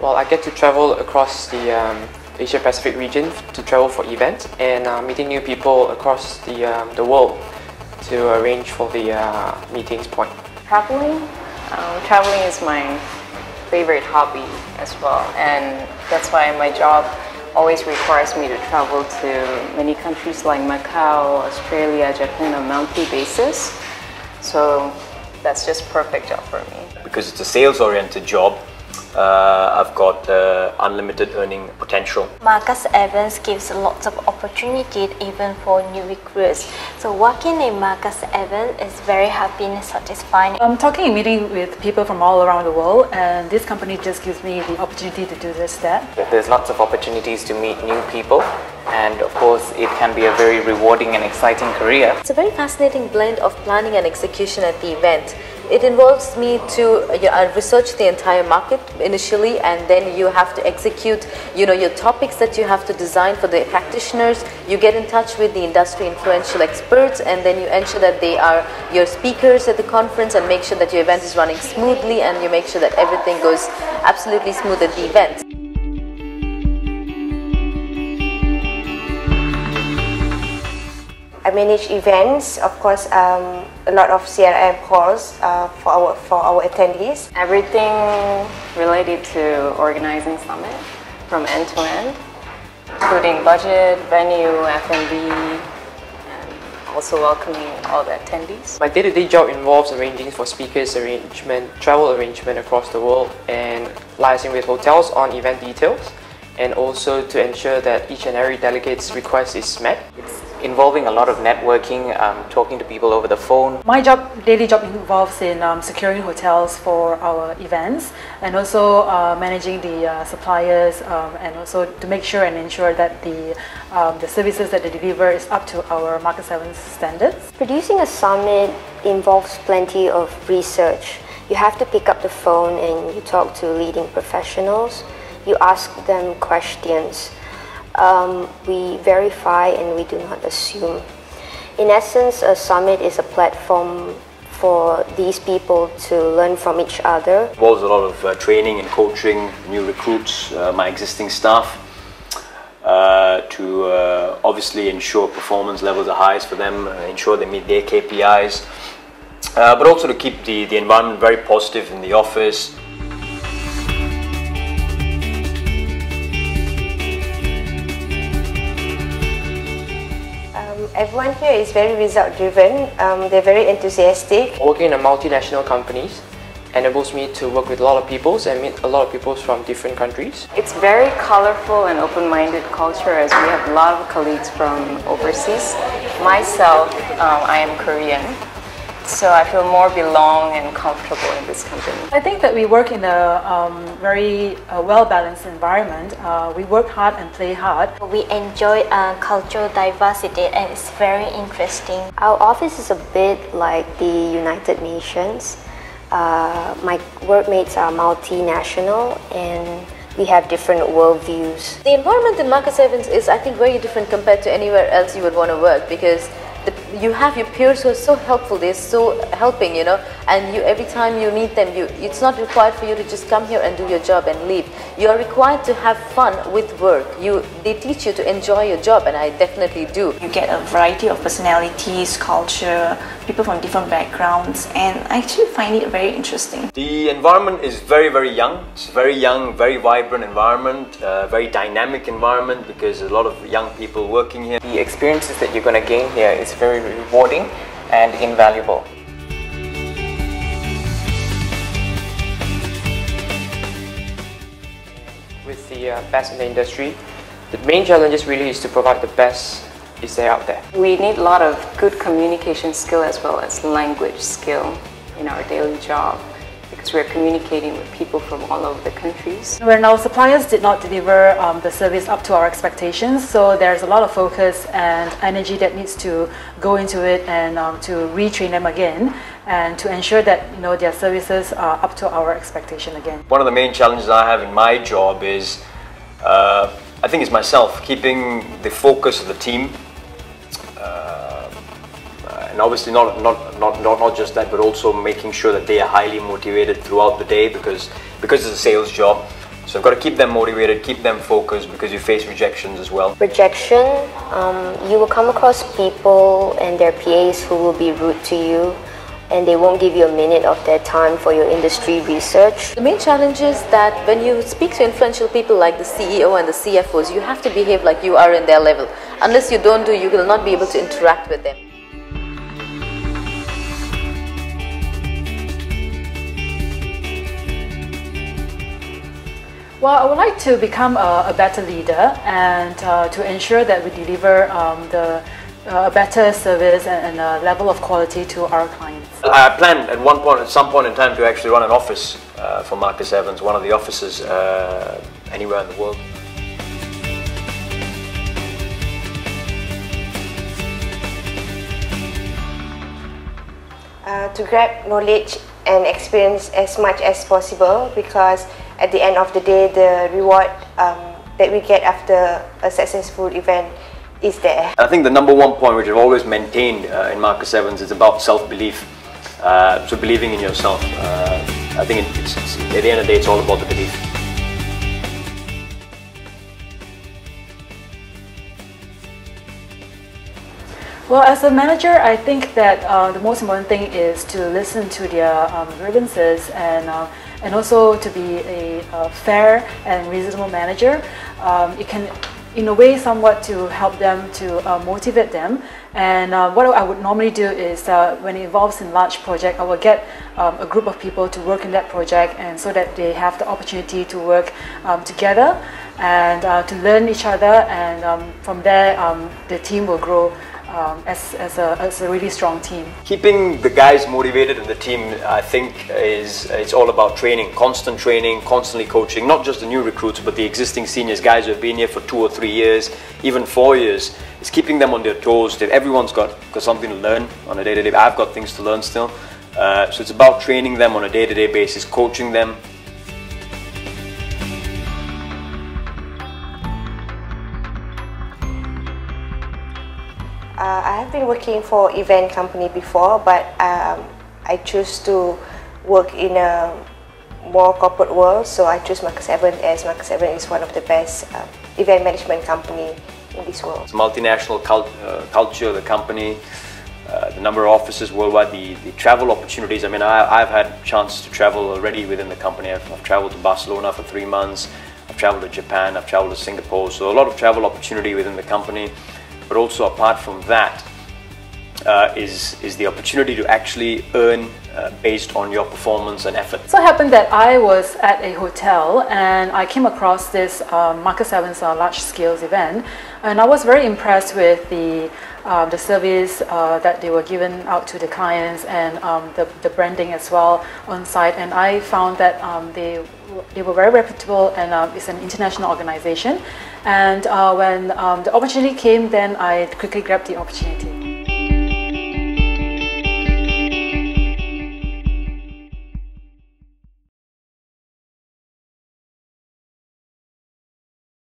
Well, I get to travel across the Asia Pacific region to travel for events and meeting new people across the world to arrange for the meetings point. Traveling is my favorite hobby as well, and that's why my job always requires me to travel to many countries like Macau, Australia, Japan on a monthly basis. So that's just perfect job for me. Because it's a sales-oriented job, I've got unlimited earning potential. Marcus Evans gives lots of opportunities even for new recruits. So working in Marcus Evans is very happy and satisfying. I'm talking and meeting with people from all around the world, and this company just gives me the opportunity to do just that. There's lots of opportunities to meet new people, and of course it can be a very rewarding and exciting career. It's a very fascinating blend of planning and execution at the event. It involves me to research the entire market initially, and then you have to execute your topics that you have to design for the practitioners. You get in touch with the industry influential experts, and then you ensure that they are your speakers at the conference and make sure that your event is running smoothly, and you make sure that everything goes absolutely smooth at the event. I manage events, of course, a lot of CRM calls for our attendees. Everything related to organizing summit from end to end, including budget, venue, F&B, and also welcoming all the attendees. My day-to-day job involves arranging for speakers arrangement, travel arrangement across the world, and liaising with hotels on event details, and also to ensure that each and every delegate's request is met. It's involving a lot of networking, talking to people over the phone. My daily job involves in securing hotels for our events, and also managing the suppliers, and also to make sure and ensure that the services that they deliver is up to our Marcus Evans standards. Producing a summit involves plenty of research. You have to pick up the phone and you talk to leading professionals. You ask them questions. We verify and we do not assume. In essence, a summit is a platform for these people to learn from each other. It involves a lot of training and coaching new recruits, my existing staff, to obviously ensure performance levels are highest for them, ensure they meet their KPIs, but also to keep the environment very positive in the office. Everyone here is very result driven, they're very enthusiastic. Working in multinational companies enables me to work with a lot of people and meet a lot of people from different countries. It's very colorful and open-minded culture, as we have a lot of colleagues from overseas. Myself, I am Korean, so I feel more belong and comfortable in this company. I think that we work in a very well-balanced environment. We work hard and play hard. We enjoy cultural diversity, and it's very interesting. Our office is a bit like the United Nations. My workmates are multinational and we have different worldviews. The environment in Marcus Evans is, I think, very different compared to anywhere else you would want to work, because you have your peers who are so helpful, they're so helping, and every time you meet them, it's not required for you to just come here and do your job and leave. You are required to have fun with work. They teach you to enjoy your job, and I definitely do. You get a variety of personalities, culture, people from different backgrounds, and I actually find it very interesting. The environment is very, very young. It's very young, very vibrant environment, very dynamic environment, because there's a lot of young people working here. The experiences that you're going to gain here is very rewarding and invaluable. With the best in the industry, the main challenge really is to provide the best is there out there. We need a lot of good communication skill as well as language skill in our daily job, because we're communicating with people from all over the countries. When our suppliers did not deliver the service up to our expectations, so there's a lot of focus and energy that needs to go into it, and to retrain them again, and to ensure that their services are up to our expectation again. One of the main challenges I have in my job is, I think it's myself, keeping the focus of the team, and obviously not just that, but also making sure that they are highly motivated throughout the day because it's a sales job. So I've got to keep them motivated, keep them focused, because you face rejections as well. Rejection, you will come across people and their PAs who will be rude to you, and they won't give you a minute of their time for your industry research. The main challenge is that when you speak to influential people like the CEO and the CFOs, you have to behave like you are in their level. Unless you don't you will not be able to interact with them. Well, I would like to become a better leader and to ensure that we deliver a better service and a level of quality to our clients. I plan at some point in time to actually run an office for Marcus Evans, one of the offices anywhere in the world. To grab knowledge and experience as much as possible, because at the end of the day the reward that we get after a successful event is there. I think the number one point which I've always maintained in Marcus Evans is about self-belief. So believing in yourself. I think it's at the end of the day it's all about the belief. Well, as a manager, I think that the most important thing is to listen to their grievances and also to be a fair and reasonable manager. It can, in a way, somewhat to help them to motivate them. And what I would normally do is when it involves in large project, I will get a group of people to work in that project, and so that they have the opportunity to work together and to learn each other, and from there the team will grow as a really strong team. Keeping the guys motivated in the team, I think, it's all about training, constantly coaching, not just the new recruits, but the existing seniors, guys who have been here for 2 or 3 years, even 4 years. It's keeping them on their toes. Everyone's got something to learn on a day-to-day. I've got things to learn still. So it's about training them on a day-to-day basis, coaching them. I have been working for event company before, but I choose to work in a more corporate world, so I choose Marcus Evans, as Marcus Evans is one of the best event management company in this world. It's multinational culture, the company, the number of offices worldwide, the travel opportunities. I mean, I've had a chance to travel already within the company. I've traveled to Barcelona for 3 months, I've traveled to Japan, I've traveled to Singapore, so a lot of travel opportunity within the company. But also apart from that is the opportunity to actually earn based on your performance and effort. So it happened that I was at a hotel and I came across this Marcus Evans large scales event, and I was very impressed with the service that they were giving out to the clients, and the branding as well on site. And I found that they were very reputable, and it's an international organization. And when the opportunity came, then I quickly grabbed the opportunity.